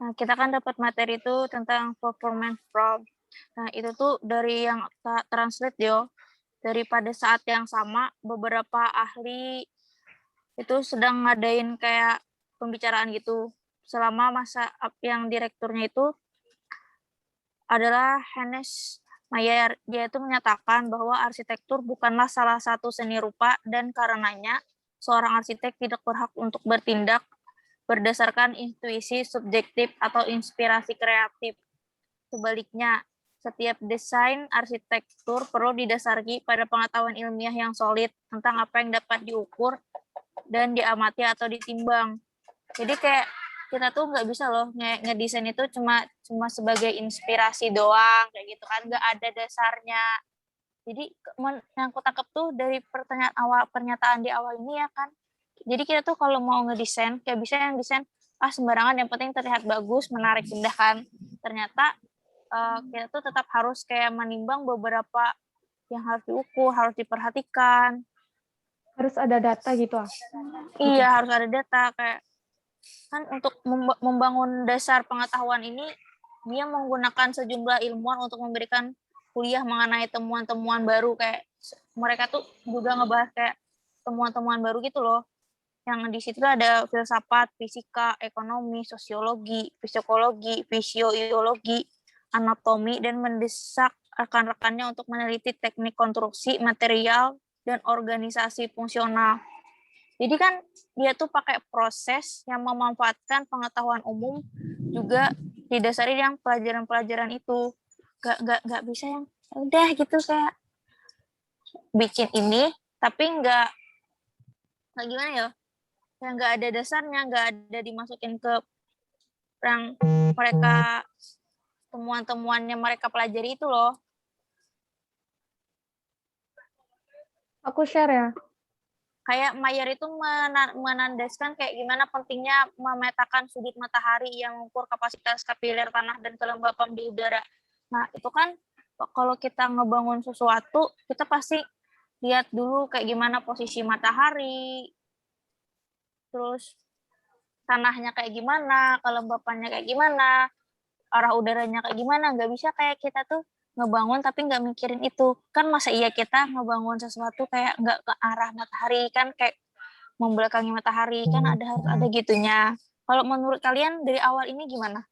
Nah, kita kan dapat materi itu tentang performance prompt. Nah, itu tuh dari yang translate yo. Dari pada saat yang sama, beberapa ahli itu sedang ngadain kayak pembicaraan gitu. Selama masa yang direkturnya itu adalah Hannes Mayer. Dia itu menyatakan bahwa arsitektur bukanlah salah satu seni rupa dan karenanya seorang arsitek tidak berhak untuk bertindak berdasarkan intuisi subjektif atau inspirasi kreatif. Sebaliknya, setiap desain arsitektur perlu didasari pada pengetahuan ilmiah yang solid tentang apa yang dapat diukur dan diamati atau ditimbang. Jadi kayak kita tuh nggak bisa loh ngedesain itu cuma sebagai inspirasi doang kayak gitu kan, nggak ada dasarnya. Jadi yang aku tangkap tuh dari pernyataan di awal ini ya kan, jadi kita tuh kalau mau ngedesain kayak bisa yang desain sembarangan, yang penting terlihat bagus, menarik, indah kan. Ternyata kita tuh tetap harus kayak menimbang beberapa yang harus diukur, harus diperhatikan. Harus ada data gitu Iya, harus ada data. Kayak kan untuk membangun dasar pengetahuan ini, dia menggunakan sejumlah ilmuwan untuk memberikan kuliah mengenai temuan-temuan baru. Kayak mereka tuh juga ngebahas kayak temuan-temuan baru gitu loh. Yang di situ ada filsafat, fisika, ekonomi, sosiologi, psikologi, fisiologi, anatomi, dan mendesak rekan-rekannya untuk meneliti teknik konstruksi, material, dan organisasi fungsional. Jadi kan dia tuh pakai proses yang memanfaatkan pengetahuan umum juga didasari yang pelajaran-pelajaran itu. Gak bisa yang udah gitu kayak bikin ini tapi nggak gimana ya, yang nggak ada dasarnya, nggak ada dimasukin ke yang mereka temuan-temuannya mereka pelajari itu loh. Aku share ya. Kayak Mayer itu menandaskan kayak gimana pentingnya memetakan sudut matahari yang mengukur kapasitas kapiler tanah dan kelembapan di udara. Nah, itu kan kalau kita ngebangun sesuatu, kita pasti lihat dulu kayak gimana posisi matahari, terus tanahnya kayak gimana, kelembapannya kayak gimana, arah udaranya kayak gimana. Nggak bisa kayak kita tuh ngebangun tapi nggak mikirin itu. Kan masa iya kita ngebangun sesuatu kayak nggak ke arah matahari, kan kayak membelakangi matahari, kan harus ada gitunya. Kalau menurut kalian dari awal ini gimana?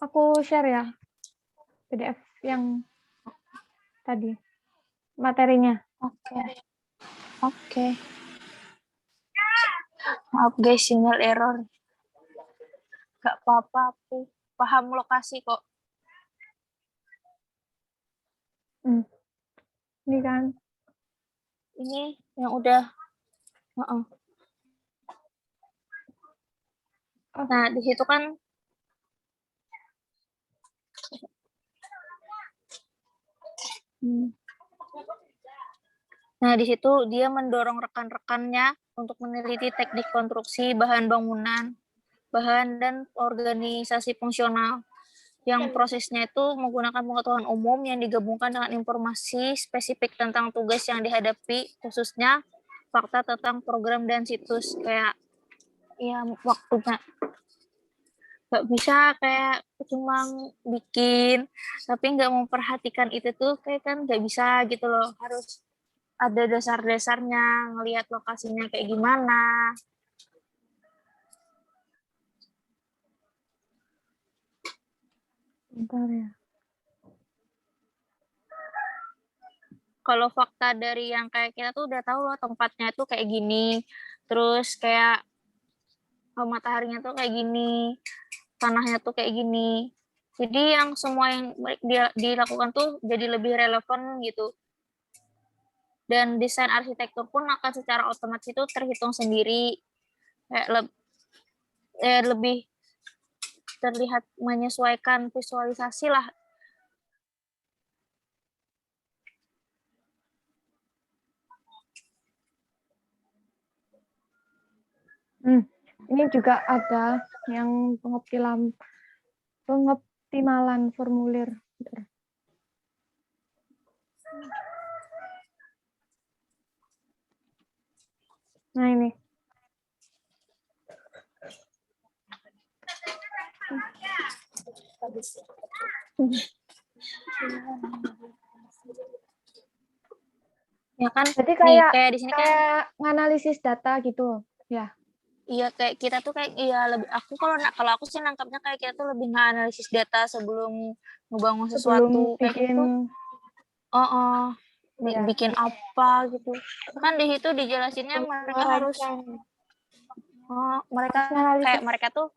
Aku share ya PDF yang tadi materinya. Oke. Maaf guys, sinyal error. Gak apa-apa, aku paham lokasi kok. Ini kan. Ini yang udah. Nah, di situ kan Nah, di situ dia mendorong rekan-rekannya untuk meneliti teknik konstruksi, bahan bangunan, bahan, dan organisasi fungsional. Yang prosesnya itu menggunakan pengetahuan umum yang digabungkan dengan informasi spesifik tentang tugas yang dihadapi, khususnya fakta tentang program dan situs. Kayak, ya waktunya nggak bisa kayak cuma bikin tapi nggak memperhatikan itu tuh kayak kan nggak bisa gitu loh, harus ada dasar-dasarnya, ngelihat lokasinya kayak gimana. Bentar ya. Kalau fakta dari yang kayak kita tuh udah tahu loh tempatnya tuh kayak gini, terus kayak mataharinya tuh kayak gini, tanahnya tuh kayak gini. Jadi yang semua yang dilakukan tuh jadi lebih relevan gitu. Dan desain arsitektur pun akan secara otomatis itu terhitung sendiri, kayak lebih terlihat menyesuaikan visualisasi lah. Ini juga ada yang pengoptimalan formulir. Nah ini. Ya kan? Jadi Nih, kayak kayak di sini kan kayak nganalisis data gitu. Ya, iya kayak kita tuh kayak iya lebih aku kalau aku sih nangkapnya kayak kita tuh lebih nganalisis data sebelum ngebangun sebelum sesuatu kayak bikin gitu. Oh, oh. ya. Bikin apa gitu. Kan di situ dijelasinnya mereka harus Merancang. mereka Harus nganalisis. kayak mereka tuh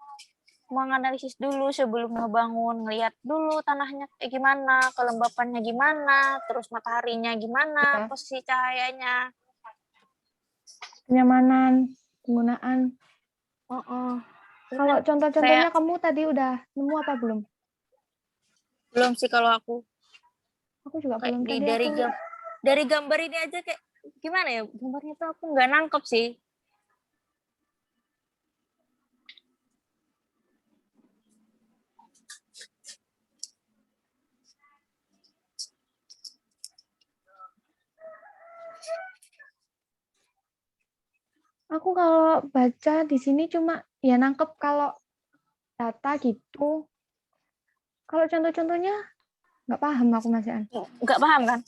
menganalisis dulu sebelum ngebangun, ngelihat dulu tanahnya kayak gimana, kelembapannya gimana, terus mataharinya gimana, Ya. posisi cahayanya. Kenyamanan, penggunaan. Terus Kalau kan contoh-contohnya kayak kamu tadi udah nemu apa belum? belum sih kalau aku Aku juga kayak belum tadi aku lihat. dari gambar ini aja kayak gimana ya gambarnya tuh aku nggak nangkep sih. Aku kalau baca di sini cuma ya nangkep kalau data gitu. Kalau contoh-contohnya nggak paham aku Mas An. Nggak paham kan?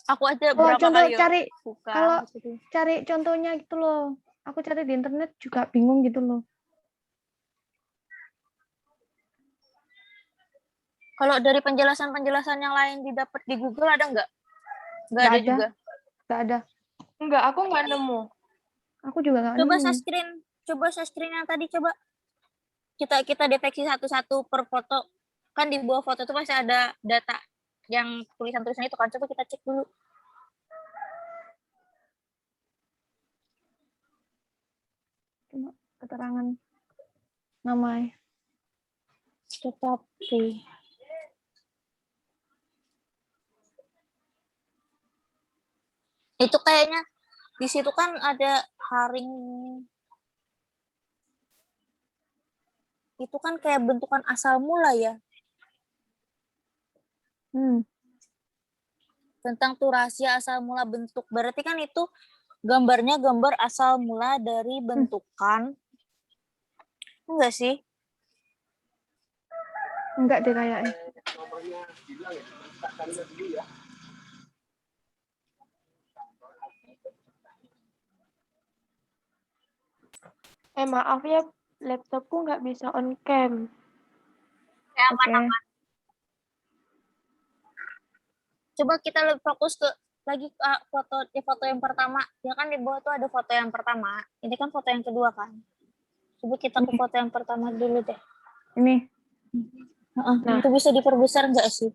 Aku aja Kalau berapa contoh kali ya cari buka kalau gitu. cari contohnya gitu loh. Aku cari di internet juga bingung gitu loh. Kalau dari penjelasan-penjelasan yang lain didapat di Google ada nggak? Nggak Nggak ada ada, juga. nggak ada. Enggak, aku nggak nemu. Aku juga nggak Coba nemu. share screen yang tadi coba kita deteksi satu-satu per foto. Kan di bawah foto itu pasti ada data yang tulisan-tulisan itu kan. Coba kita cek dulu. Cuma keterangan nama. Tetapi itu kayaknya di situ kan ada haring. Itu kan kayak bentukan asal mula ya. Tentang tuh rahasia asal mula bentuk. Berarti kan itu gambarnya gambar asal mula dari bentukan. Enggak sih? Enggak deh kayaknya. Maaf ya, laptopku nggak bisa on cam. Ya, Oke. Coba kita lebih fokus ke lagi foto yang pertama. Ya kan di bawah tuh ada foto yang pertama. Ini kan foto yang kedua kan. Coba kita ke foto yang pertama dulu deh. Ini. Nah, itu bisa diperbesar nggak sih?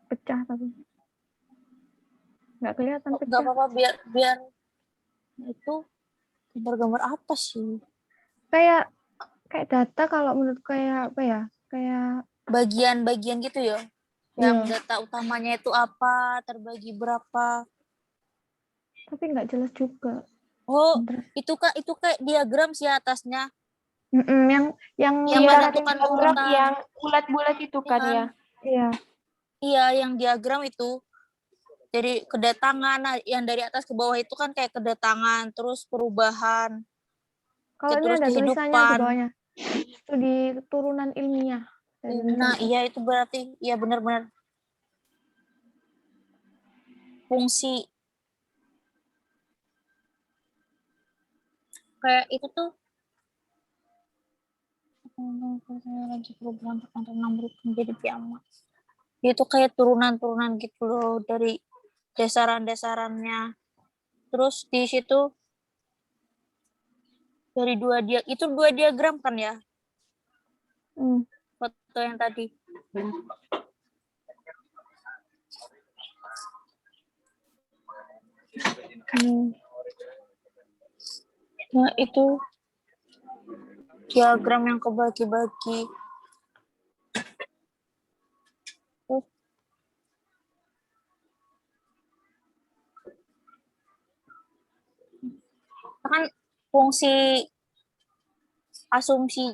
Pecah tapi. Nggak kelihatan Nggak pecah. apa-apa biar itu gambar-gambar apa sih? Kayak data kalau menurut kayak apa ya? Kayak Bagian-bagian gitu ya. Yang iya. data utamanya itu apa, terbagi berapa. Tapi nggak jelas juga. Oh, Bentar. itu kayak diagram sih atasnya. Yang menentukan Program urutan. yang bulat-bulat itu kan Kan? ya. Iya. Iya, yang diagram itu. Jadi kedatangan, nah, yang dari atas ke bawah itu kan kayak kedatangan, terus perubahan, Kalau ini terus ada tulisannya di kehidupan. bawahnya. Studi turunan ilmiah. Nah, iya itu berarti, iya benar-benar fungsi. Kayak itu tuh lagi perubahan menjadi piyama. Itu kayak turunan-turunan gitu loh dari dasaran-dasarannya. Terus di situ dari itu dua diagram kan ya? Foto yang tadi. Nah, itu diagram yang kebagi-bagi. Kan fungsi asumsi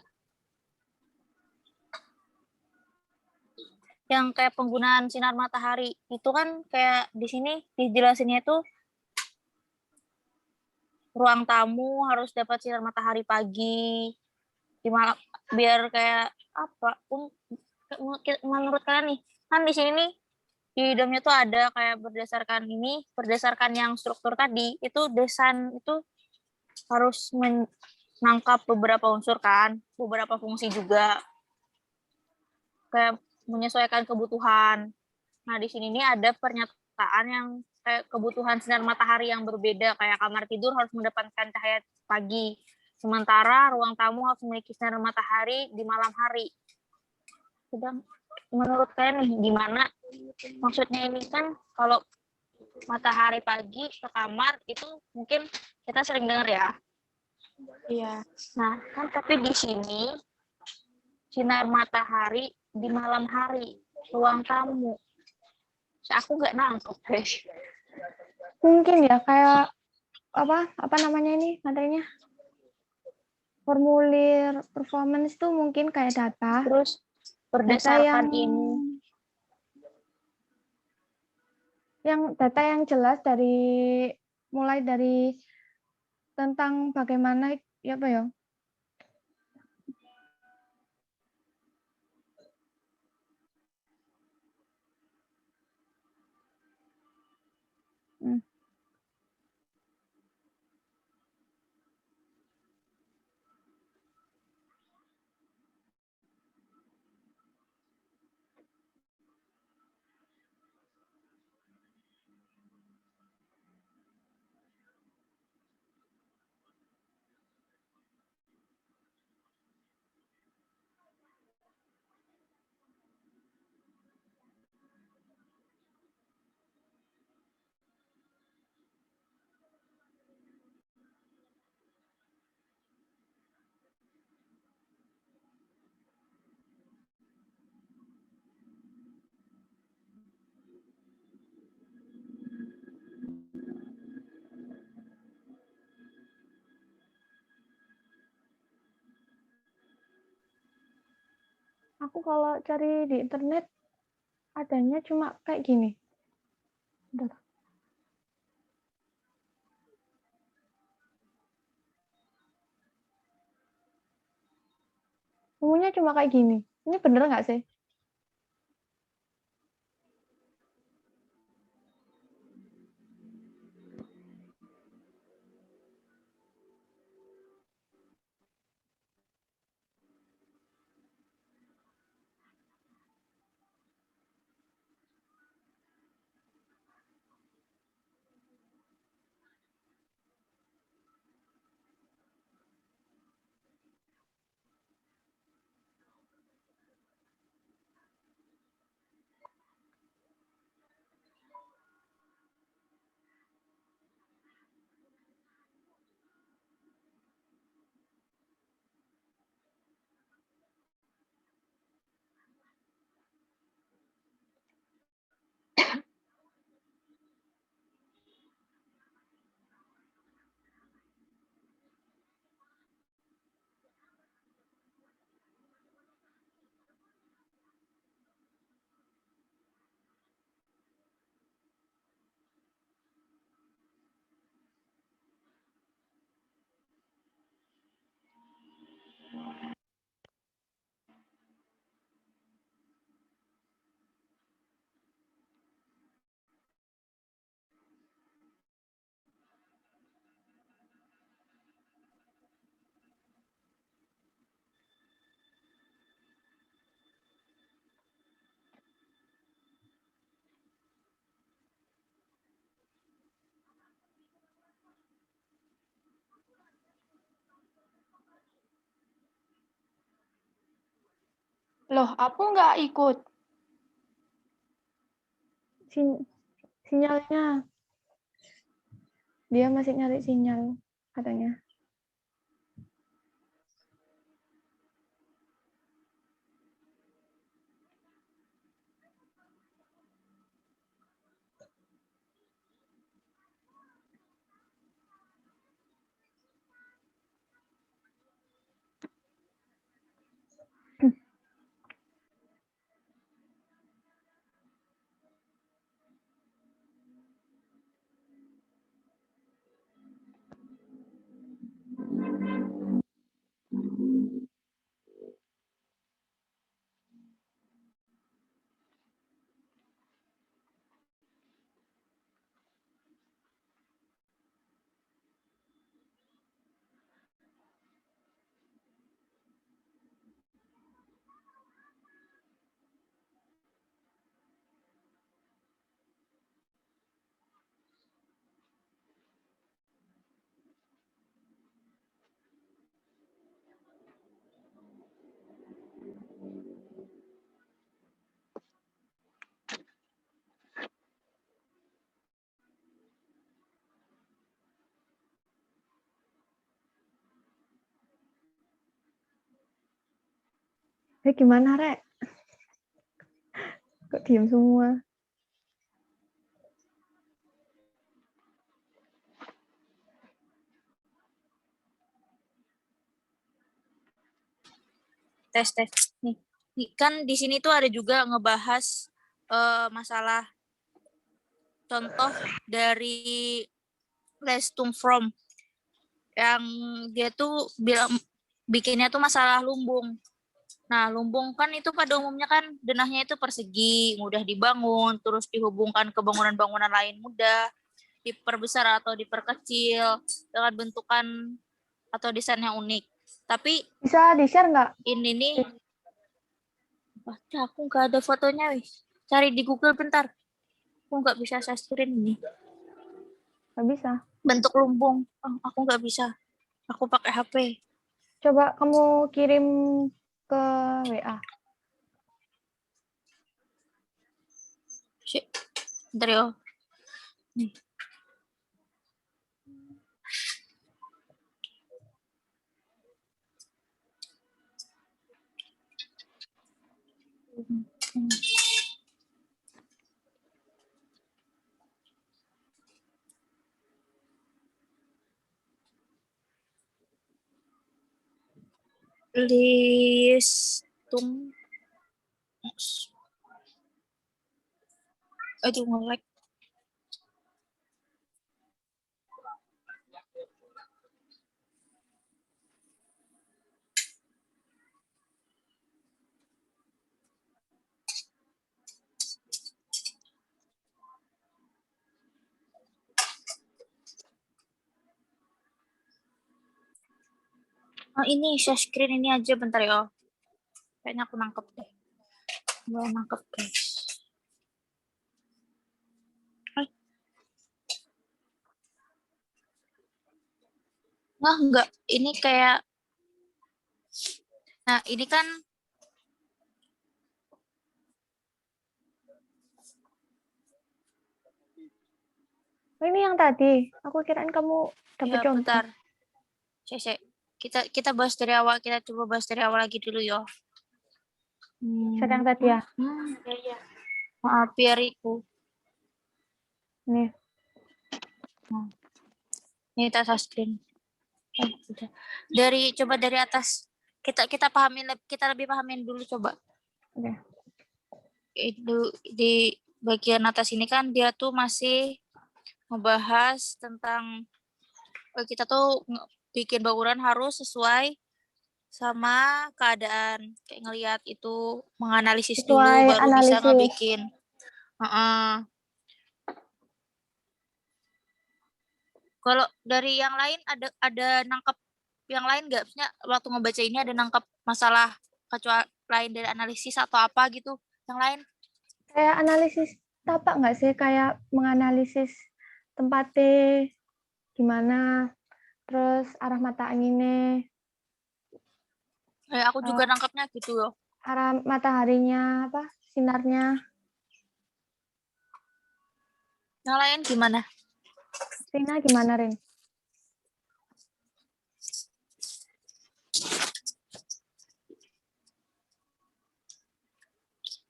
yang kayak penggunaan sinar matahari itu kan kayak di sini dijelasinnya itu ruang tamu harus dapat sinar matahari pagi di malam biar kayak apa menurut kalian nih kan di sini nih di dalamnya tuh ada kayak berdasarkan yang struktur tadi itu desain itu harus menangkap beberapa unsur kan beberapa fungsi juga kayak menyesuaikan kebutuhan. Nah, di sini nih ada pernyataan yang kayak kebutuhan sinar matahari yang berbeda, kayak kamar tidur harus mendapatkan cahaya pagi, sementara ruang tamu harus memiliki sinar matahari di malam hari. Sedang menurut kalian nih gimana? Maksudnya ini kan kalau matahari pagi ke kamar itu mungkin kita sering dengar ya. Iya. Nah, kan tapi di sini sinar matahari di malam hari, ruang tamu. Aku nggak nangkep, guys. Mungkin ya kayak apa namanya ini materinya? Formulir performance itu mungkin kayak Terus data berdasarkan ini, data yang jelas mulai dari tentang bagaimana ya apa ya? Hmm. Aku kalau cari di internet adanya cuma kayak gini. Bentar. Semuanya cuma kayak gini. Ini bener nggak sih? Loh, aku nggak ikut. Sinyalnya dia masih nyari sinyal katanya. Gimana, Rek? Kok diem semua? Tes. Nih kan di sini tuh ada juga ngebahas masalah contoh dari Lestung From yang dia tuh bilang bikinnya tuh masalah lumbung. Nah, lumbung kan itu pada umumnya kan denahnya itu persegi, mudah dibangun, terus dihubungkan ke bangunan-bangunan lain mudah, diperbesar atau diperkecil dengan bentukan atau desain yang unik. Tapi Bisa di-share nggak? ini nih, aku nggak ada fotonya, wis. Cari di Google bentar. Aku nggak bisa saya screen ini. Nggak bisa. Bentuk lumbung, aku nggak bisa. Aku pakai HP. Coba kamu kirim ke WA. Bentar ya. Nih. Listung. Aduh, nge-lag. Ini share screen ini aja bentar ya. Kayaknya aku nangkep deh. Gue nangkep guys. Enggak. Ini kayak, nah ini kan Oh, ini yang tadi. Aku kirain kamu dapat ya contoh. bentar. Cek. Kita bahas dari awal, kita coba bahas dari awal lagi dulu ya. Share yang tadi ya. Iya. Maaf ya Riku. Nih. Ini tak screen. Udah. Coba dari atas. Kita lebih pahamin dulu coba. Oke. Itu di bagian atas ini kan dia tuh masih membahas tentang kita tuh bikin bangunan harus sesuai sama keadaan, kayak ngelihat itu, menganalisis dulu Sesuai baru bisa analisis. ngebikin. Kalau dari yang lain ada nangkep yang lain nggak? Maksudnya waktu ngebaca ini ada nangkep masalah kecuali lain dari analisis atau apa gitu? Yang lain? Kayak analisis tapak nggak sih? Kayak menganalisis tempatnya gimana, terus arah mata anginnya, Aku juga nangkepnya gitu loh. arah mataharinya, sinarnya. Yang lain gimana? Rina gimana, Rin?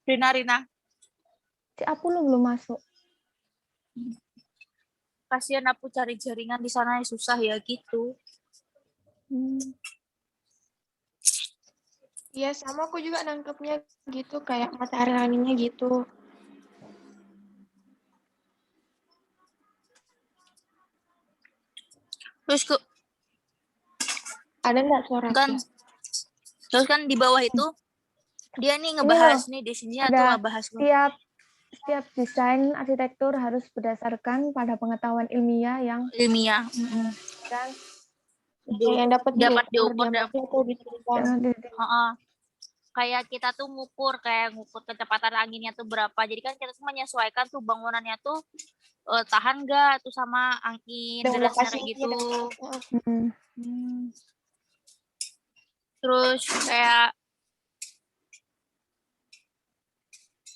Rina. Si Apu lu belum masuk. Kasihan aku cari jaringan di sana susah ya gitu. Iya, sama aku juga nangkepnya gitu, kayak matahari anginnya gitu. Terus Ada nggak suara kan aku? terus kan di bawah itu dia nih ngebahas nih di sini tuh Ada ngebahas setiap desain arsitektur harus berdasarkan pada pengetahuan ilmiah yang ilmiah. dan Yang dapat diukur diameternya tuh ditentukan. Kayak kita tuh ngukur kecepatan anginnya tuh berapa. Jadi kan kita tuh menyesuaikan tuh bangunannya tuh tahan nggak tuh sama angin dan kayak gitu. Terus kayak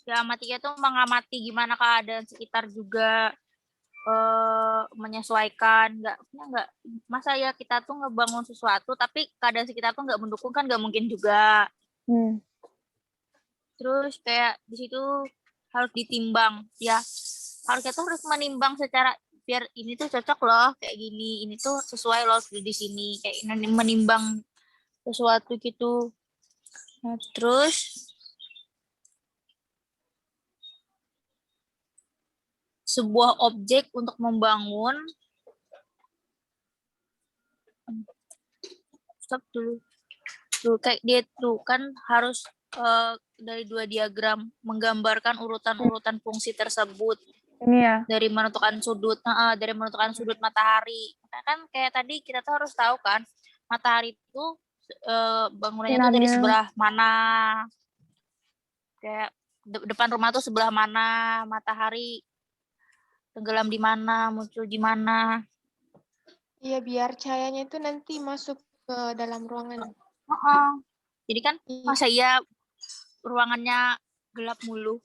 ya amatinya tuh mengamati gimana keadaan sekitar juga, menyesuaikan. Nggak masa ya kita tuh ngebangun sesuatu tapi keadaan sekitar tuh nggak mendukung, kan nggak mungkin juga. Terus kayak di situ harus ditimbang ya. Harusnya tuh harus menimbang secara biar ini tuh cocok loh kayak gini, ini tuh sesuai loh di sini kayak ini menimbang sesuatu gitu. Nah, terus sebuah objek untuk membangun stop dulu. Tuh kayak dia tuh kan harus dari 2 diagram menggambarkan urutan-urutan fungsi tersebut Ini ya. dari menentukan sudut matahari. Nah, kan kayak tadi kita tuh harus tahu kan matahari itu bangunannya tuh dari Sinarnya. sebelah mana. Kayak depan rumah tuh sebelah mana, matahari tenggelam di mana, muncul di mana. Iya, biar cahayanya itu nanti masuk ke dalam ruangan. Jadi kan Iya. masa iya ruangannya gelap mulu.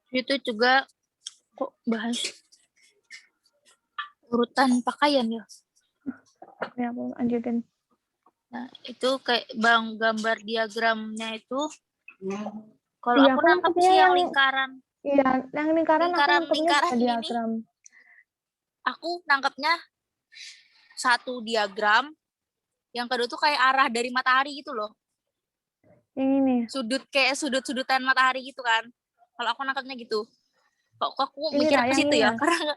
Itu juga kok bahas urutan pakaian ya. Ya, aku lanjutin. Nah, itu kayak gambar diagramnya itu kalau Iya, aku aku nangkep nangkepnya sih yang yang lingkaran. iya, yang lingkaran aku nangkepnya Lingkaran juga ini diagram. aku nangkepnya satu diagram, yang kedua tuh kayak arah dari matahari gitu loh. Yang ini. Kayak sudut-sudutan matahari gitu kan. Kalau aku nangkepnya gitu. Kok aku Ini mikir lah, ke yang situ ini ya? lah. Karena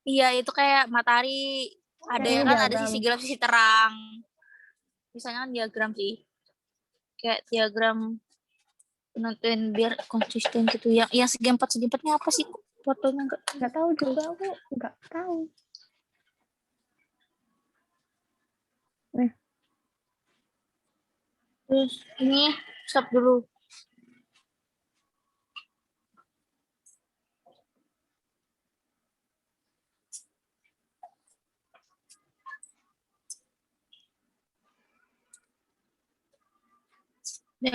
iya itu kayak matahari ada Yang ya ini kan ada diagram. sisi gelap sisi terang. Misalnya kan diagram sih. Kayak diagram nentuin biar konsisten gitu. Yang segi empatnya apa sih fotonya enggak? Nggak tahu juga, aku nggak tahu. Nih. Terus ini stop dulu. Oi.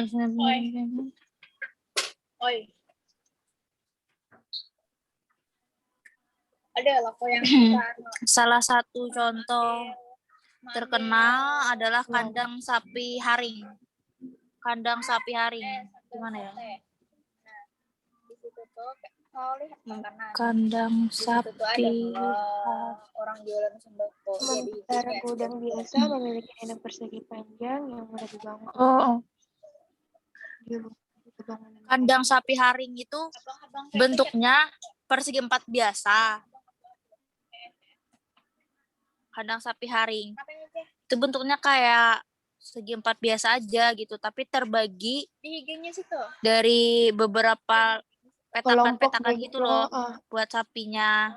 Ada lah kok yang salah satu contoh terkenal adalah kandang sapi haring. Kandang sapi haring. Gimana ya? Kandang sapi orang jualan sembako. Sementara gudang biasa memiliki kandang persegi panjang yang mudah dibangun. Di bangunan. Kandang sapi haring itu bentuknya persegi 4 biasa. Kandang sapi haring. Itu bentuknya kayak segi 4 biasa aja gitu, tapi terbagi dari beberapa petakan gitu loh buat sapinya.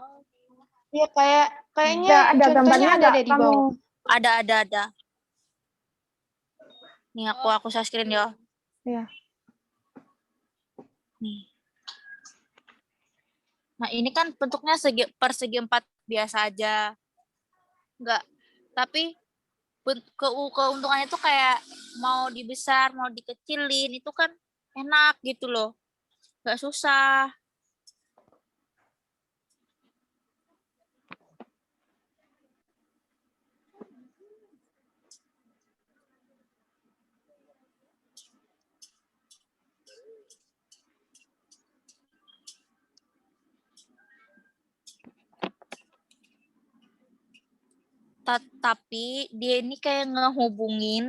Iya, kayaknya Ada contohnya gambarnya ada nggak deh di kamu? bawah. Ada. Nih aku share screen ya. Iya. Nih. Nah, ini kan bentuknya persegi 4 biasa aja. Enggak. Tapi keuntungannya tuh kayak mau dibesar, mau dikecilin, itu kan enak gitu loh. Enggak susah. Tapi dia ini kayak ngehubungin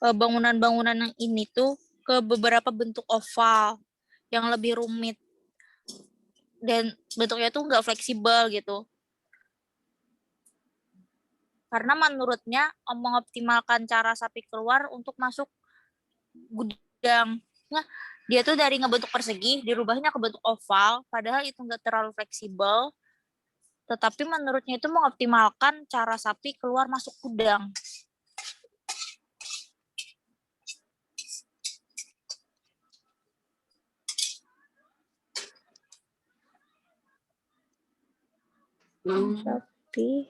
bangunan-bangunan yang ini tuh ke beberapa bentuk oval yang lebih rumit dan bentuknya tuh nggak fleksibel gitu. Karena menurutnya mengoptimalkan cara sapi keluar untuk masuk gudang. Nah, dia tuh dari ngebentuk persegi dirubahnya ke bentuk oval, padahal itu nggak terlalu fleksibel. Tetapi menurutnya itu mengoptimalkan cara sapi keluar masuk gudang. Sapi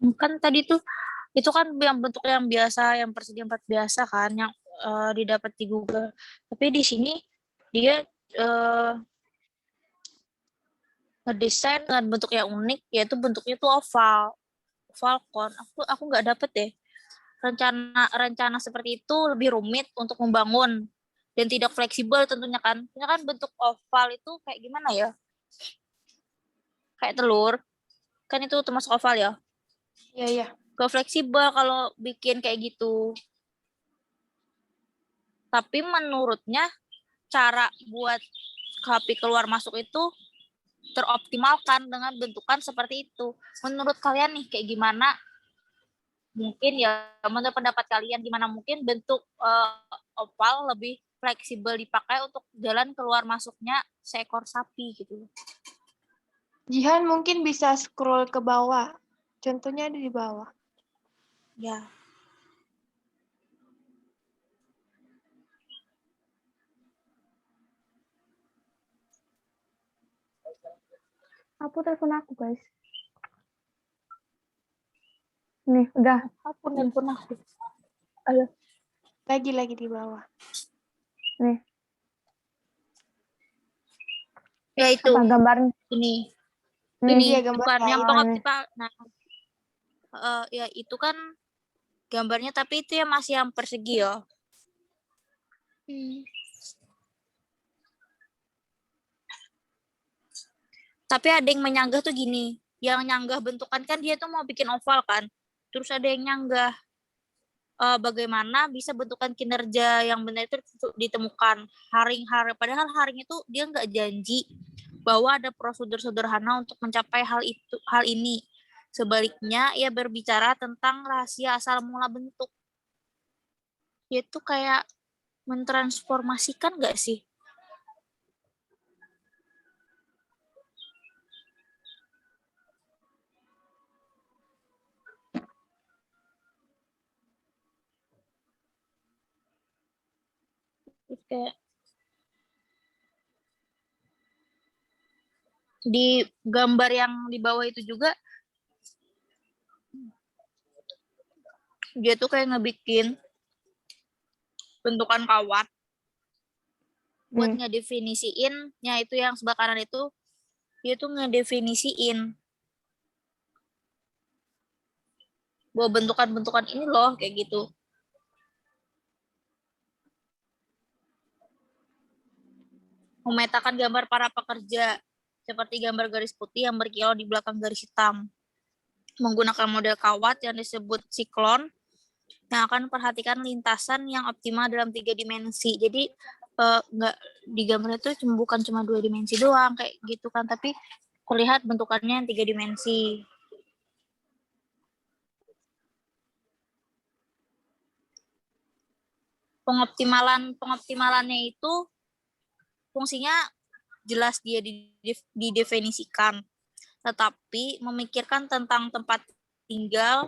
Kan tadi tuh itu kan yang bentuk yang biasa, yang persegi 4 biasa kan yang didapat di Google. Tapi di sini dia ngedesain dengan bentuk yang unik, yaitu bentuknya tuh oval, falcon. Aku nggak dapet deh. Rencana seperti itu lebih rumit untuk membangun dan tidak fleksibel tentunya kan. Tentunya kan bentuk oval itu kayak gimana ya? Kayak telur. Kan itu termasuk oval ya. Iya, iya. Gak fleksibel kalau bikin kayak gitu. Tapi menurutnya cara buat HP keluar masuk itu teroptimalkan dengan bentukan seperti itu. Menurut kalian nih kayak gimana? Mungkin ya menurut pendapat kalian gimana mungkin bentuk oval lebih fleksibel dipakai untuk jalan keluar masuknya seekor sapi gitu. Jihan mungkin bisa scroll ke bawah. Contohnya ada di bawah. Ya. Apa telepon aku, guys? Nih, udah. Apa nelpon aku? Halo. Lagi di bawah. Nih, Ya itu. apa gambarnya? Ini. Nih. Ini Iya, gambar bukan yang lain. pengoptimal. Nah, ya itu kan gambarnya tapi itu ya masih yang persegi ya. Tapi ada yang menyanggah tuh gini, yang nyanggah bentukan kan dia tuh mau bikin oval kan, terus ada yang nyanggah bagaimana bisa bentukan kinerja yang benar itu ditemukan haring-haring, padahal haring itu dia nggak janji bahwa ada prosedur sederhana untuk mencapai hal ini. Sebaliknya ia berbicara tentang rahasia asal mula bentuk. Itu kayak mentransformasikan nggak sih? Terus kayak di gambar yang di bawah itu juga dia tuh kayak ngebikin bentukan kawat buat ngedefinisiin ya itu yang sebelah kanan itu dia tuh ngedefinisiin bahwa bentukan-bentukan ini loh kayak gitu. Memetakan gambar para pekerja seperti gambar garis putih yang berkilau di belakang garis hitam. Menggunakan model kawat yang disebut siklon yang akan perhatikan lintasan yang optimal dalam 3 dimensi. Jadi nggak di gambar itu bukan cuma 2 dimensi doang kayak gitu kan, tapi terlihat bentukannya yang 3 dimensi. Pengoptimalannya itu fungsinya jelas dia didefinisikan, tetapi memikirkan tentang tempat tinggal,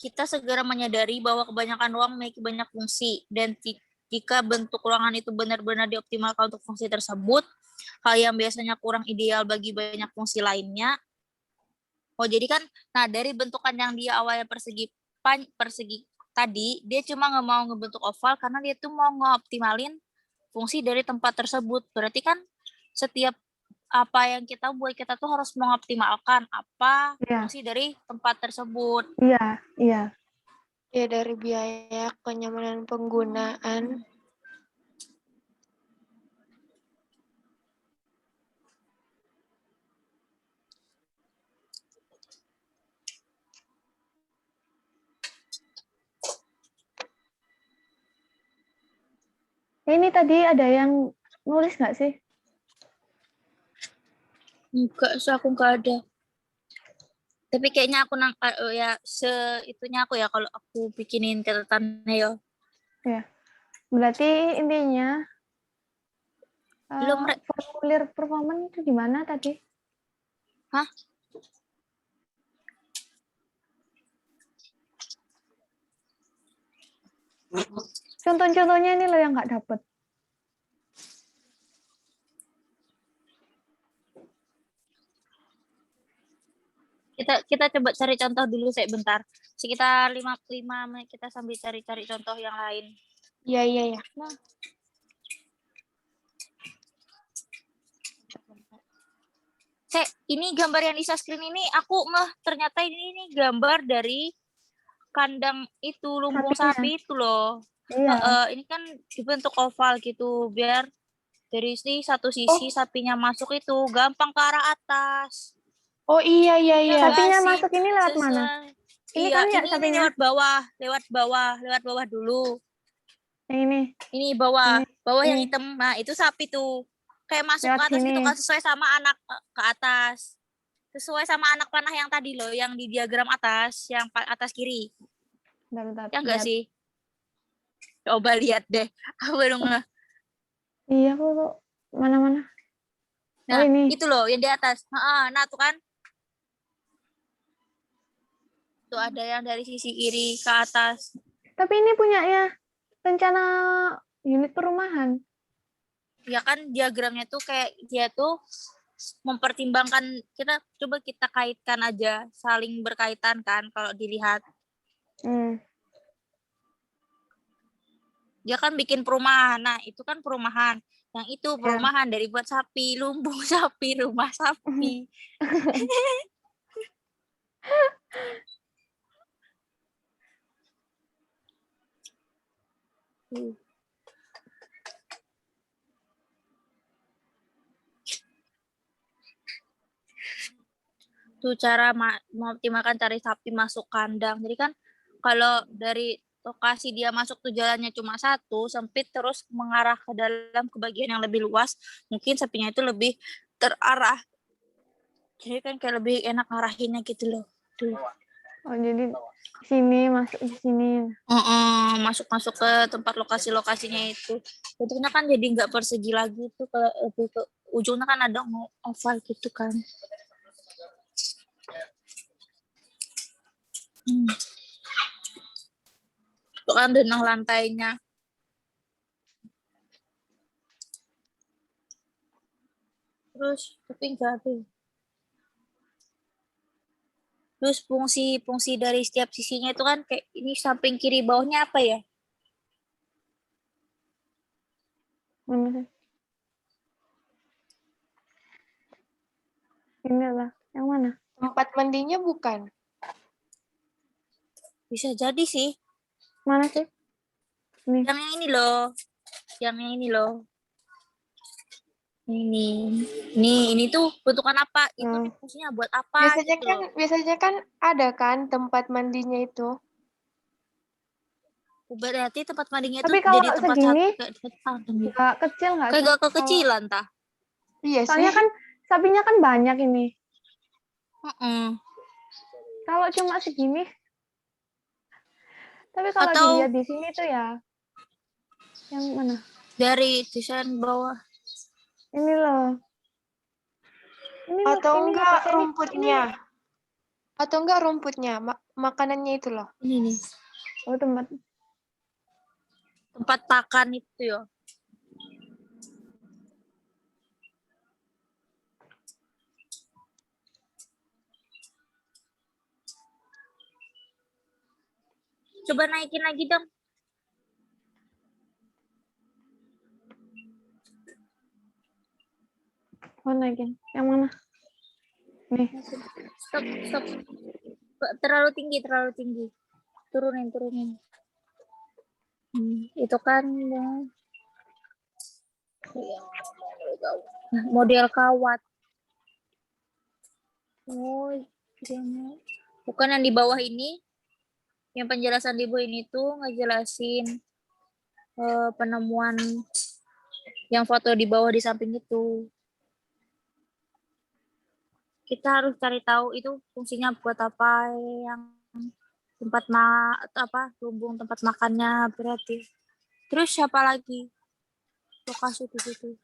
kita segera menyadari bahwa kebanyakan ruang memiliki banyak fungsi, dan jika bentuk ruangan itu benar-benar dioptimalkan untuk fungsi tersebut, hal yang biasanya kurang ideal bagi banyak fungsi lainnya. Oh, jadi kan, nah dari bentukan yang dia awalnya persegi tadi, dia cuma nggak mau ngebentuk oval karena dia tuh mau ngoptimalin fungsi dari tempat tersebut. Berarti kan setiap apa yang kita buat, kita tuh harus mengoptimalkan apa fungsi dari tempat tersebut. Iya, iya. Ya, dari biaya kenyamanan penggunaan. Ini tadi ada yang nulis nggak sih? Enggak, aku nggak ada. Tapi kayaknya aku ya itunya aku ya kalau aku bikinin catatannya ya. Ya. Berarti intinya Belum, formulir performance itu gimana tadi? Hah? Contoh-contohnya ini loh yang nggak dapet. Kita coba cari contoh dulu sebentar. Sekitar 5 menit kita sambil cari-cari contoh yang lain. Iya, iya, iya. Nah, ini gambar yang di screen ini aku ternyata ini gambar dari kandang itu lumbung Sapinya. sapi itu loh. Iya. Ini kan dibentuk oval gitu biar dari satu sisi sapinya masuk itu gampang ke arah atas. Oh iya, iya, Ya iya. nggak Sapinya sih? masuk ini lewat mana? Sesuai. Ini Iya, kan ya ini sapinya. lewat bawah dulu. Yang ini. Ini bawah yang ini. hitam. Nah, itu sapi tuh. Kayak masuk Lewat ke atas gitu sini. kan sesuai sama anak ke atas. Sesuai sama anak panah yang tadi loh, yang di diagram atas, yang atas kiri. Bentar, Ya enggak lihat. sih? Coba lihat deh. Aku baru nggak. Iya, kok mana-mana. Nah, Oh, ini. itu loh yang di atas. Nah, tuh kan. Tuh ada yang dari sisi kiri ke atas. Tapi ini punyanya rencana unit perumahan. Ya kan diagramnya tuh kayak dia tuh mempertimbangkan, coba kita kaitkan aja, saling berkaitan kan kalau dilihat. Dia kan bikin perumahan. Nah, itu kan perumahan. Yang itu perumahan dari buat sapi, lumbung sapi, rumah sapi. Tuh cara mengoptimalkan cari sapi masuk kandang. Jadi kan kalau dari lokasi dia masuk tuh jalannya cuma satu, sempit terus mengarah ke dalam ke bagian yang lebih luas, mungkin sapinya itu lebih terarah. Jadi kan kayak lebih enak ngarahinnya gitu loh. Tuh. Oh, jadi sini masuk di sini. Masuk ke tempat lokasinya itu. Bentuknya kan jadi nggak persegi lagi tuh, ke lebih ke ujungnya kan ada oval gitu kan. Itu kan denah lantainya. Terus tapi nggak ada. Terus fungsi dari setiap sisinya itu kan kayak ini samping kiri bawahnya apa ya? Mana sih? Ini lah. Yang mana? Tempat mandinya bukan. Bisa jadi sih. Mana sih? Nih. Yang ini loh. Yang ini loh. Ini tuh bentukan apa? Itu fungsinya buat apa Biasanya gitu kan loh. biasanya kan ada kan tempat mandinya itu. Berarti tempat mandinya Tapi itu kalau jadi tempat segini, sapi kayak depan gitu. nggak kecil nggak Kayak sih? gak kekecilan tah. Iya Soalnya sih. kan sapinya kan banyak ini. Heeh. Kalau cuma segini, tapi kalau Atau dilihat di sini tuh ya, yang mana? dari desain bawah. Ini loh. Ini Atau ini enggak bisa rumputnya. Atau enggak rumputnya, makanannya itu loh. Ini nih. Oh, Tempat pakan itu ya. Coba naikin lagi dong. Oh, naikin. Yang mana? Nih. Stop. Terlalu tinggi. Turunin. Itu kan ya. Model kawat. Oh, bukan yang di bawah ini. Yang penjelasan di bawah ini tuh ngejelasin penemuan yang foto di bawah di samping itu. Kita harus cari tahu itu fungsinya buat apa, yang tempat lumbung tempat makannya berarti. Terus siapa lagi lokasi di situ?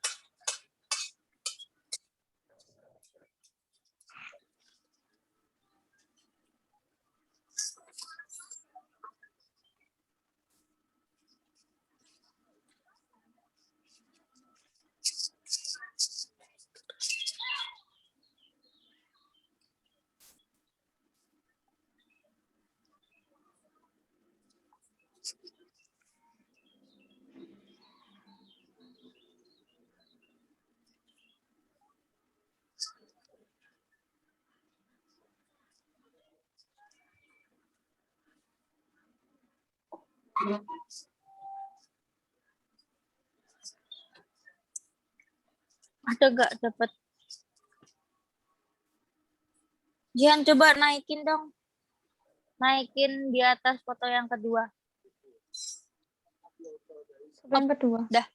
Ada gak dapat? Jihan coba naikin dong. Naikin di atas foto yang kedua. Yang kedua. Dah.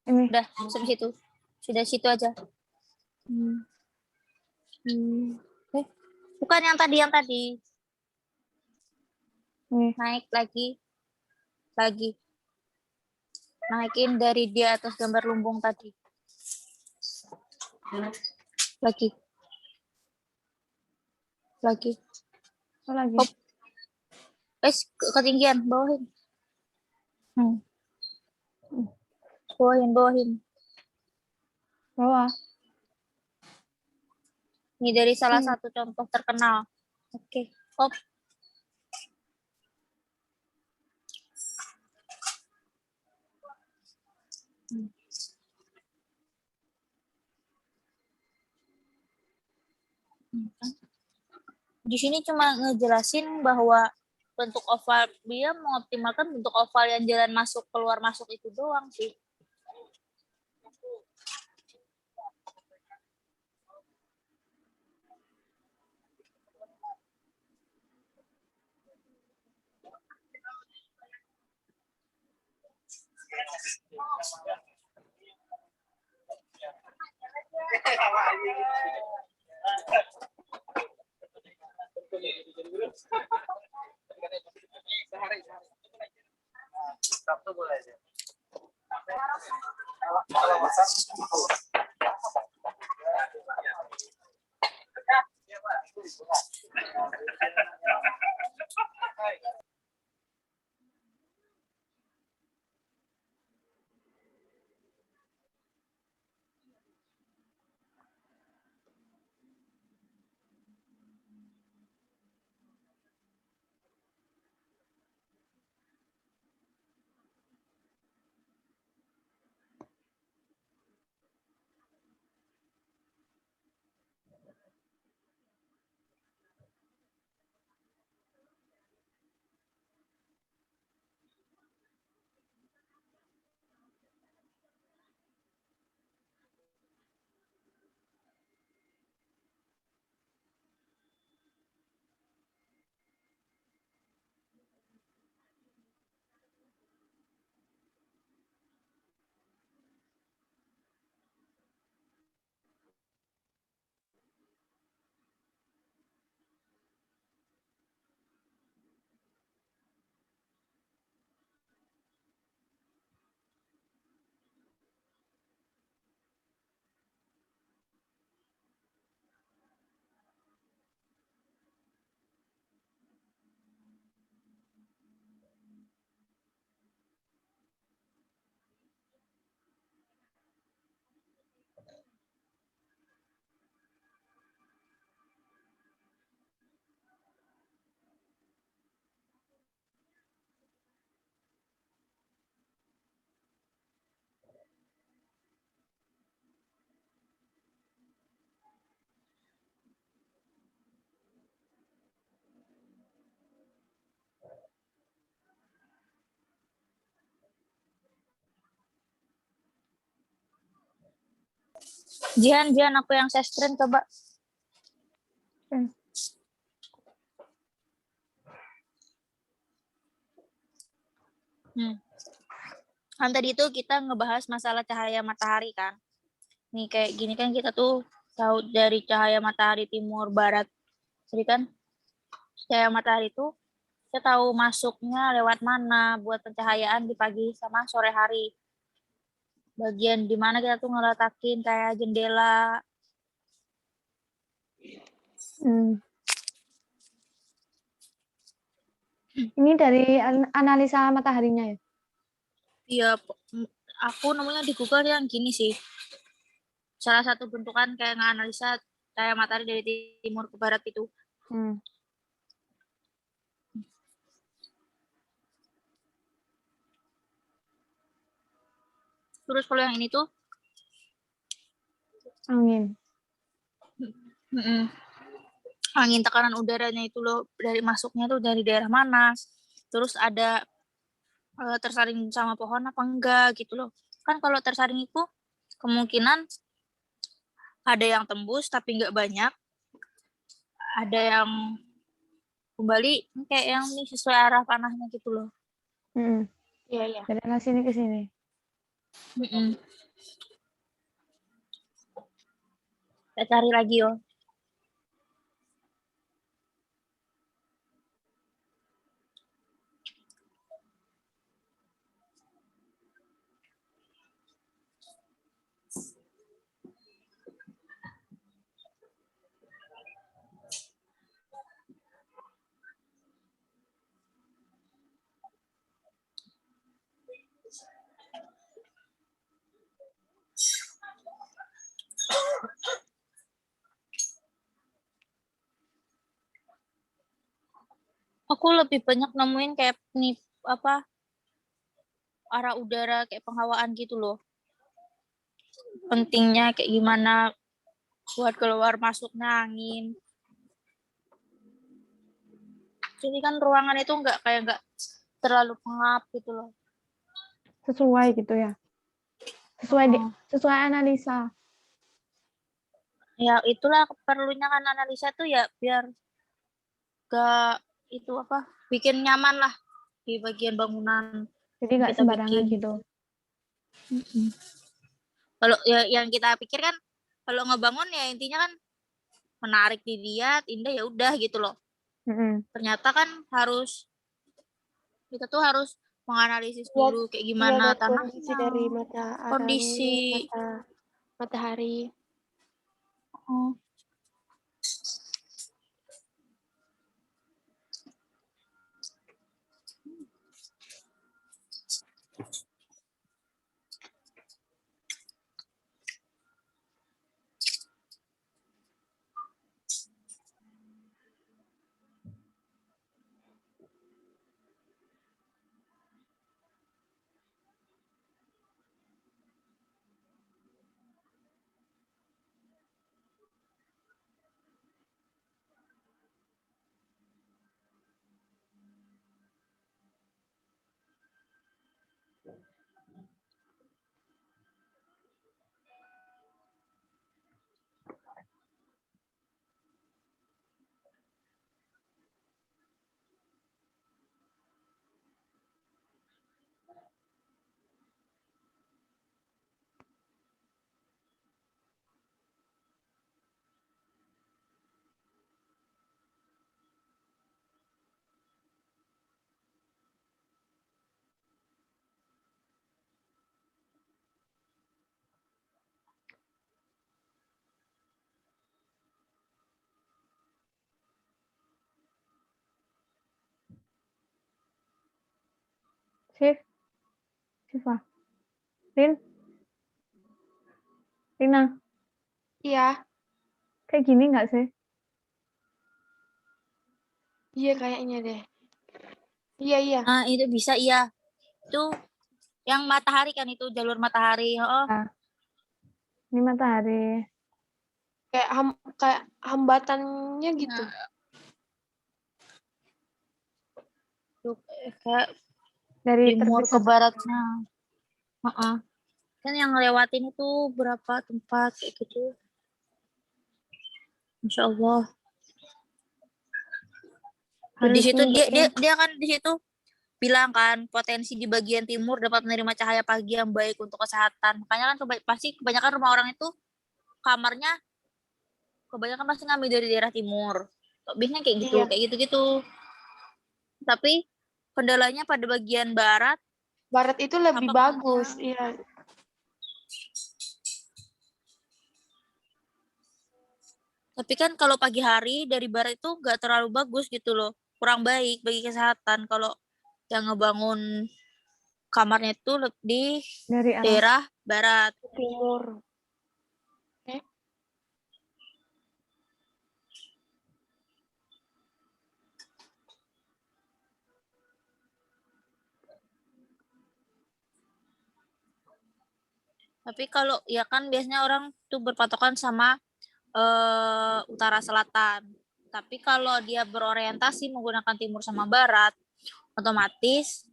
Ini. Udah, sampai situ. Sudah situ aja. Bukan yang tadi. Ini. Naik lagi. Naikin dari di atas gambar lumbung tadi. Lagi. Oh, lagi. Hop. Ketinggian, bawahin. Bawahin. Bawah. Ini dari salah satu contoh terkenal. Oke. Hop. Di sini cuma ngejelasin bahwa bentuk oval, dia mengoptimalkan bentuk oval yang jalan masuk keluar masuk itu doang sih. Jihan, aku yang share screen coba. Kan tadi itu kita ngebahas masalah cahaya matahari kan. Nih kayak gini kan kita tuh tahu dari cahaya matahari timur barat. Jadi kan cahaya matahari itu kita tahu masuknya lewat mana buat pencahayaan di pagi sama sore hari. Bagian di mana kita tuh ngeletakin kayak jendela. Ini dari analisa mataharinya ya? Iya, aku nemunya di Google yang gini sih. Salah satu bentukan kayak nganalisa cahaya matahari dari timur ke barat itu. Terus kalau yang ini tuh Angin. Angin tekanan udaranya itu loh dari masuknya tuh dari daerah mana. Terus ada tersaring sama pohon apa enggak gitu loh. Kan kalau tersaring itu kemungkinan ada yang tembus tapi nggak banyak, ada yang kembali kayak yang ini sesuai arah panahnya gitu loh. Iya, iya. Dari arah sini ke sini. Mm-mm. Kita cari lagi yo. Aku lebih banyak nemuin kayak nih apa arah udara kayak penghawaan gitu loh. Pentingnya kayak gimana buat keluar masuknya angin. Jadi kan ruangan itu nggak terlalu pengap gitu loh. Sesuai gitu ya. Sesuai analisa. Ya itulah perlunya kan analisa tuh ya biar gak itu apa bikin nyaman lah di bagian bangunan Jadi yang nggak kita sembarangan bikin. gitu. Kalau ya yang kita pikir kan kalau ngebangun ya intinya kan menarik dilihat, indah ya udah gitu loh. Ternyata kan kita tuh harus menganalisis dulu kayak gimana Lihat kondisi tanahnya, dari mata kondisi. matahari. Oh. Siva. Rina, Iya, kayak gini nggak sih? iya kayaknya deh. Iya, iya. Nah, itu bisa iya. Itu yang matahari kan itu jalur matahari. Oh, Ini matahari. Kayak hambatannya gitu. tuh kayak Dari timur terbit ke baratnya. Kan yang ngelewatin itu berapa tempat kayak gitu. Masya Allah. Di situ dia kan di situ bilang kan potensi di bagian timur dapat menerima cahaya pagi yang baik untuk kesehatan. Makanya kan pasti kebanyakan rumah orang itu kamarnya kebanyakan pasti ngambil dari daerah timur. Biasanya kayak gitu, Iya. kayak gitu-gitu. Tapi kendalanya pada bagian barat. Barat itu lebih bagus, iya. Tapi kan kalau pagi hari dari barat itu nggak terlalu bagus gitu loh. Kurang baik bagi kesehatan kalau yang ngebangun kamarnya itu di dari arah daerah barat. Timur. Tapi kalau ya kan biasanya orang tuh berpatokan sama utara selatan. Tapi kalau dia berorientasi menggunakan timur sama barat, otomatis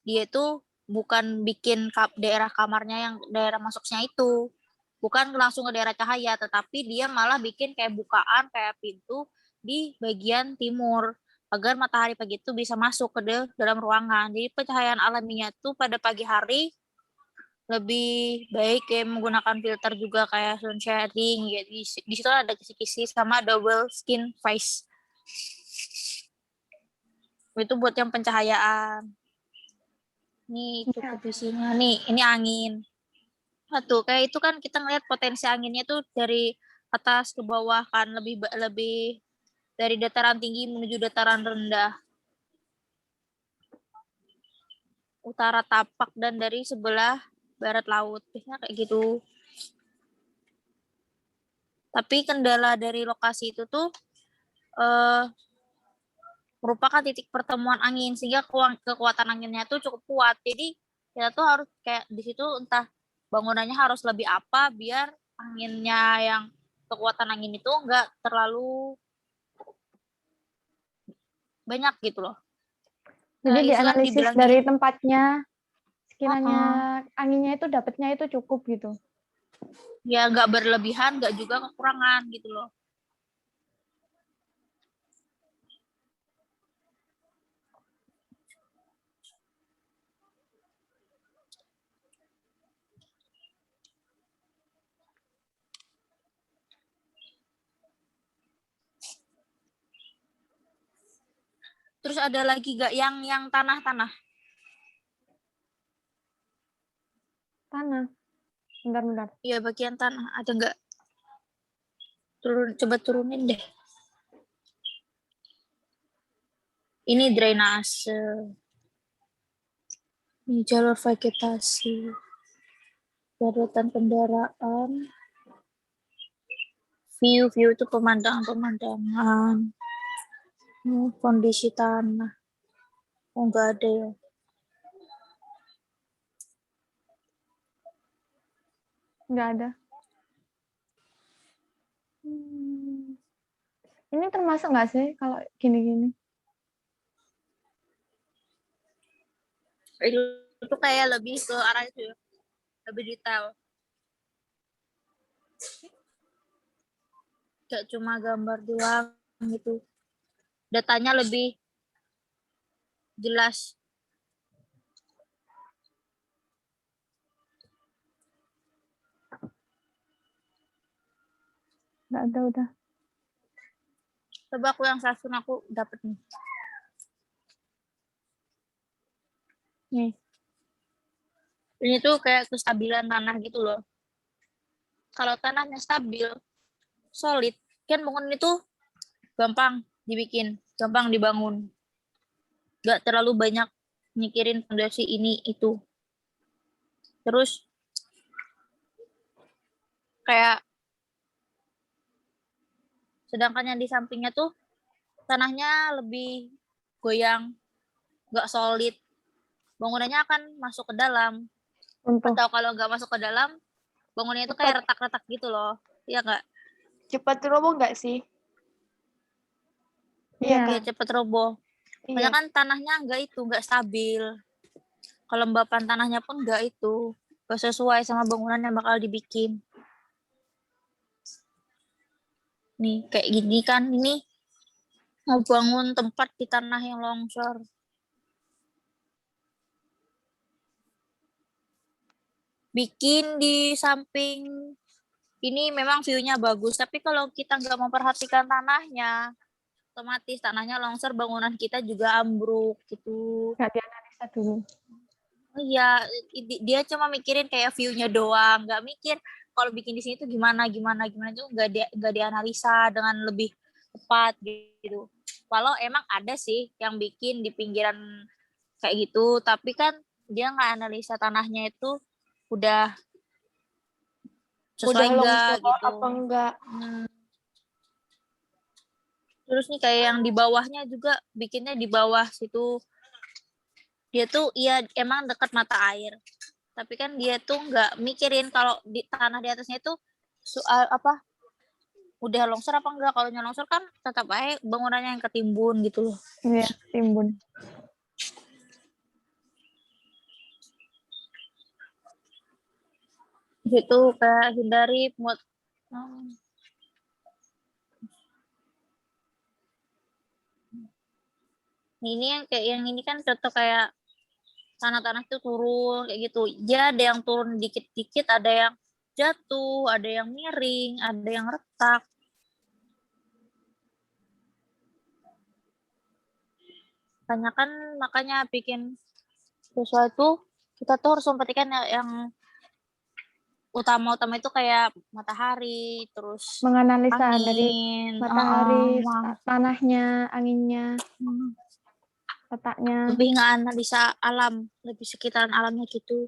dia itu bukan bikin daerah kamarnya yang daerah masuknya itu, bukan langsung ke daerah cahaya, tetapi dia malah bikin kayak bukaan, kayak pintu di bagian timur agar matahari pagi itu bisa masuk ke dalam ruangan. Jadi pencahayaan alaminya tuh pada pagi hari lebih baik kayak menggunakan filter juga kayak sun shading. Jadi di situ ada kisi-kisi sama double skin face. Itu buat yang pencahayaan. Nih cukup isinya. Nih ini angin. Nah, tuh kayak itu kan kita ngeliat potensi anginnya tuh dari atas ke bawah kan lebih dari dataran tinggi menuju dataran rendah, utara tapak dan dari sebelah barat laut. Biasanya kayak gitu. Tapi kendala dari lokasi itu tuh merupakan titik pertemuan angin sehingga kekuatan anginnya tuh cukup kuat. Jadi kita tuh harus kayak di situ entah bangunannya harus lebih apa biar anginnya yang kekuatan angin itu enggak terlalu banyak gitu loh. Jadi Itu kan dianalisis dibilangin dari tempatnya, sekiranya anginnya itu dapatnya itu cukup gitu. ya nggak berlebihan, nggak juga kekurangan gitu loh. Terus ada lagi gak yang tanah-tanah? Tanah. Bentar. Ya bagian tanah ada nggak? Coba turunin deh. Ini drainase. Ini jalur vegetasi. Daratan kendaraan. View itu pemandangan. Kondisi tanah. Oh nggak ada ya. Nggak ada. Ini termasuk nggak sih kalau gini-gini? Itu kayak lebih ke arah itu ya. Lebih detail. Gak cuma gambar doang gitu. Datanya lebih jelas. Nggak ada udah. Coba aku yang sasun aku dapet nih. Nih. Ini tuh kayak kestabilan tanah gitu loh. Kalau tanahnya stabil, solid, kan bangunan itu gampang dibikin, gampang dibangun. Gak terlalu banyak mikirin fondasi ini itu. Terus kayak sedangkan yang di sampingnya tuh tanahnya lebih goyang, gak solid. Bangunannya akan masuk ke dalam. Untuk Atau kalau nggak masuk ke dalam, bangunannya itu kayak retak-retak gitu loh. Iya nggak? Cepat roboh nggak sih? Iya. Ya cepet roboh. Karena Iya. kan tanahnya nggak stabil. Kelembapan tanahnya pun nggak sesuai sama bangunan yang bakal dibikin. Nih kayak gini kan, ini mau bangun tempat di tanah yang longsor. Bikin di samping ini memang view-nya bagus, tapi kalau kita nggak memperhatikan tanahnya, otomatis tanahnya longsor, bangunan kita juga ambruk gitu. Nggak dianalisa dulu. Iya, dia cuma mikirin kayak view-nya doang, nggak mikir kalau bikin di sini tuh gimana tuh nggak dianalisa dengan lebih tepat gitu. Kalau emang ada sih yang bikin di pinggiran kayak gitu, tapi kan dia nggak analisa tanahnya itu udah sesuai Udah nggak longsor gitu. apa enggak? Terus nih kayak yang di bawahnya juga bikinnya di bawah situ. Dia tuh iya emang dekat mata air. Tapi kan dia tuh nggak mikirin kalau di tanah di atasnya itu soal apa udah longsor apa enggak. Kalau longsor kan tetap aja bangunannya yang ketimbun gitu loh. Iya, timbun. Gitu kayak hindari mood. Ini yang kayak yang ini kan contoh kayak tanah-tanah itu turun kayak gitu. Ya ada yang turun dikit-dikit, ada yang jatuh, ada yang miring, ada yang retak. Makanya bikin sesuatu kita tuh harus memperhatikan yang utama-utama itu kayak matahari, terus Menganalisa dari angin, matahari, tanahnya, anginnya, letaknya. lebih nganalisa alam, lebih sekitaran alamnya gitu.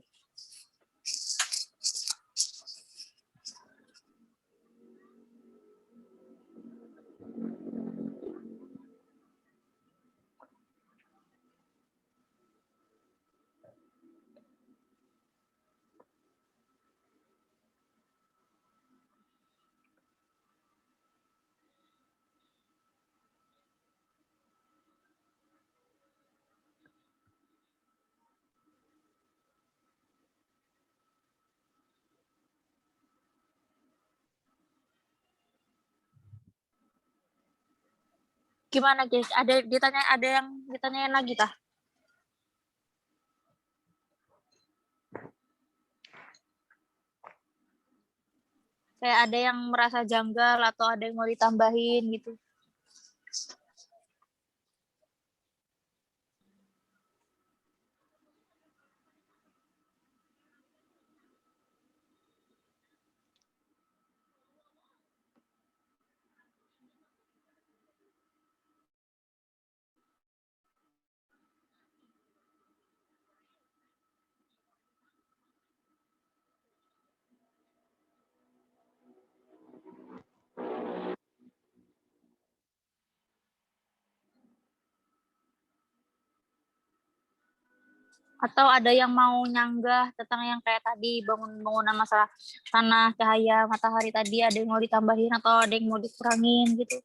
Gimana guys? Ada yang ditanyain lagi tah? Kayak ada yang merasa janggal atau ada yang mau ditambahin gitu. Atau ada yang mau nyanggah tentang yang kayak tadi bangunan masalah tanah, cahaya, matahari tadi, ada yang mau ditambahin atau ada yang mau dikurangin gitu.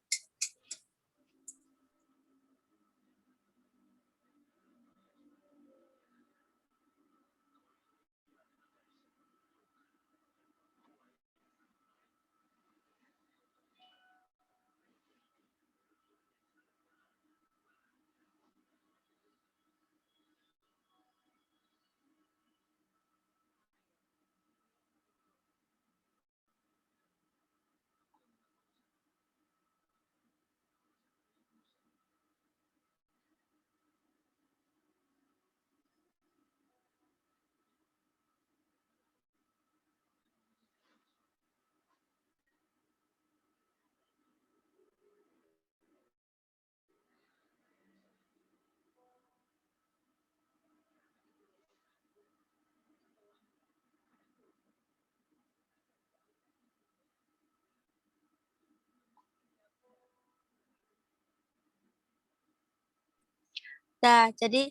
Nah, jadi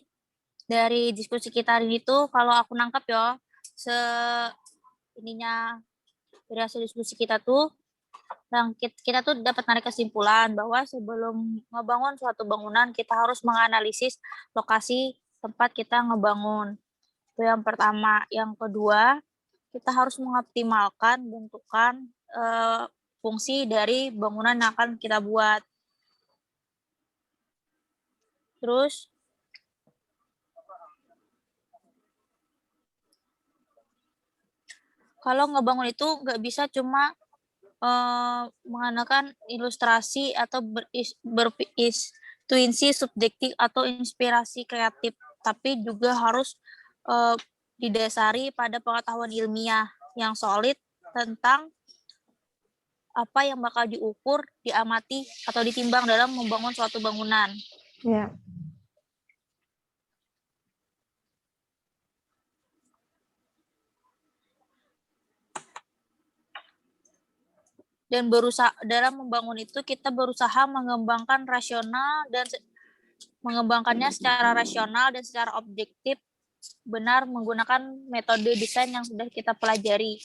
dari diskusi kita hari itu, kalau aku nangkap ya, ininya dari hasil diskusi kita tuh, yang kita tuh dapat narik kesimpulan bahwa sebelum ngebangun suatu bangunan, kita harus menganalisis lokasi tempat kita ngebangun. Itu yang pertama. Yang kedua, kita harus mengoptimalkan bentukan fungsi dari bangunan yang akan kita buat. Terus kalau ngebangun itu nggak bisa cuma mengandalkan ilustrasi atau bertuinsi subjektif atau inspirasi kreatif, tapi juga harus didasari pada pengetahuan ilmiah yang solid tentang apa yang bakal diukur, diamati, atau ditimbang dalam membangun suatu bangunan. Ya. Dan dalam membangun itu kita berusaha mengembangkannya secara rasional dan secara objektif, benar menggunakan metode desain yang sudah kita pelajari.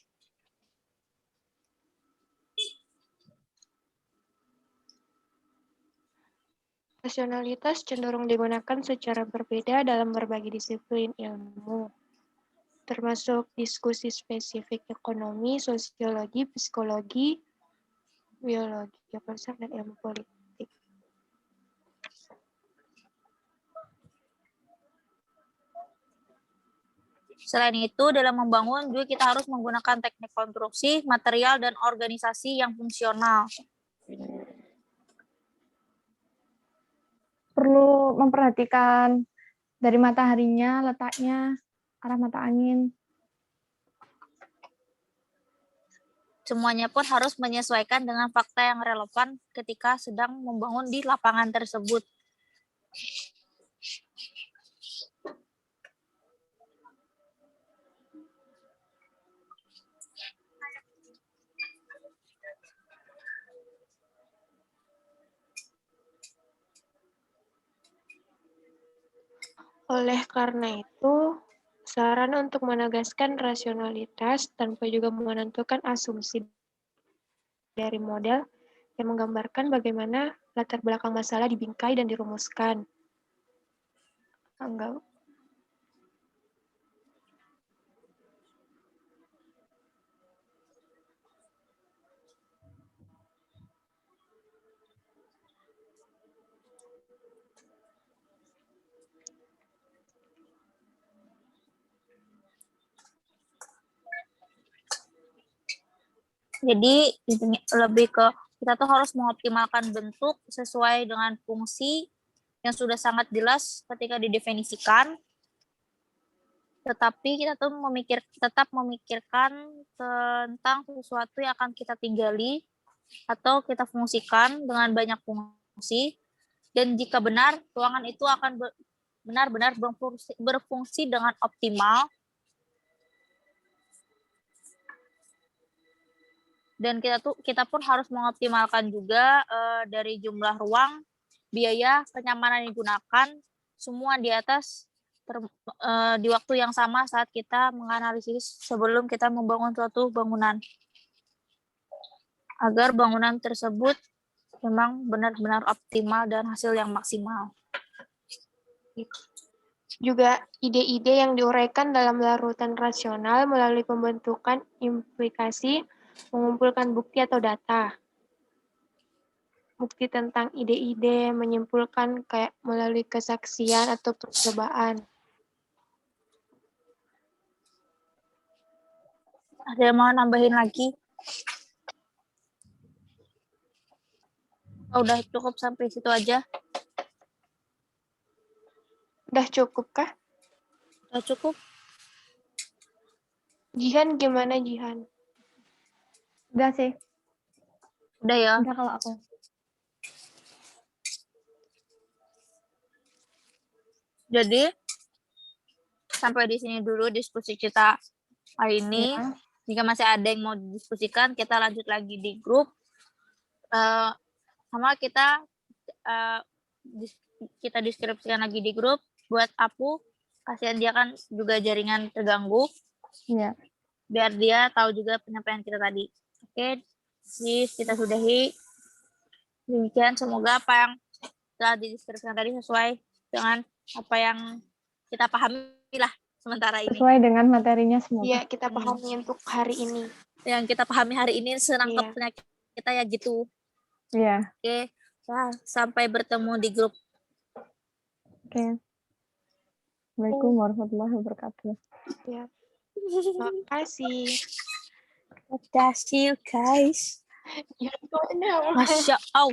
Rasionalitas cenderung digunakan secara berbeda dalam berbagai disiplin ilmu. termasuk diskusi spesifik ekonomi, sosiologi, psikologi, biologi, geopolitik, dan ilmu politik. Selain itu, dalam membangun juga kita harus menggunakan teknik konstruksi, material, dan organisasi yang fungsional. Perlu memperhatikan dari mataharinya, letaknya, arah mata angin. Semuanya pun harus menyesuaikan dengan fakta yang relevan ketika sedang membangun di lapangan tersebut. Oleh karena itu, saran untuk menegaskan rasionalitas tanpa juga menentukan asumsi dari model yang menggambarkan bagaimana latar belakang masalah dibingkai dan dirumuskan. Enggak. Jadi lebih ke kita tuh harus mengoptimalkan bentuk sesuai dengan fungsi yang sudah sangat jelas ketika didefinisikan. Tetapi kita tuh tetap memikirkan tentang sesuatu yang akan kita tinggali atau kita fungsikan dengan banyak fungsi. Dan jika benar, ruangan itu akan benar-benar berfungsi dengan optimal. Dan kita pun harus mengoptimalkan juga dari jumlah ruang, biaya, kenyamanan yang digunakan, semua di atas di waktu yang sama saat kita menganalisis sebelum kita membangun suatu bangunan. Agar bangunan tersebut memang benar-benar optimal dan hasil yang maksimal. Juga ide-ide yang diuraikan dalam larutan rasional melalui pembentukan implikasi, mengumpulkan bukti atau data. Bukti tentang ide-ide, menyimpulkan kayak melalui kesaksian atau percobaan. Ada yang mau nambahin lagi? Oh, udah cukup sampai situ aja. Udah cukup kah? Udah cukup. Jihan gimana Jihan? Udah sih, Udah ya. udah kalau aku. Jadi sampai di sini dulu diskusi kita hari ini. Ya. Jika masih ada yang mau didiskusikan, kita lanjut lagi di grup. Sama kita deskripsikan lagi di grup buat Apu. Kasihan dia kan juga jaringan terganggu. Iya. Biar dia tahu juga penyampaian kita tadi. Oke, kita sudahi. Demikian, semoga apa yang telah dideskripsikan tadi sesuai dengan apa yang kita pahami lah sementara ini. Sesuai dengan materinya semoga. Iya, kita pahami untuk hari ini. Yang kita pahami hari ini senangkapnya kita ya gitu. Iya. Oke, sampai bertemu di grup. Oke. Assalamualaikum warahmatullahi wabarakatuh. Ya. Makasih. Makasih guys. Ya, kok nama? Masya Allah.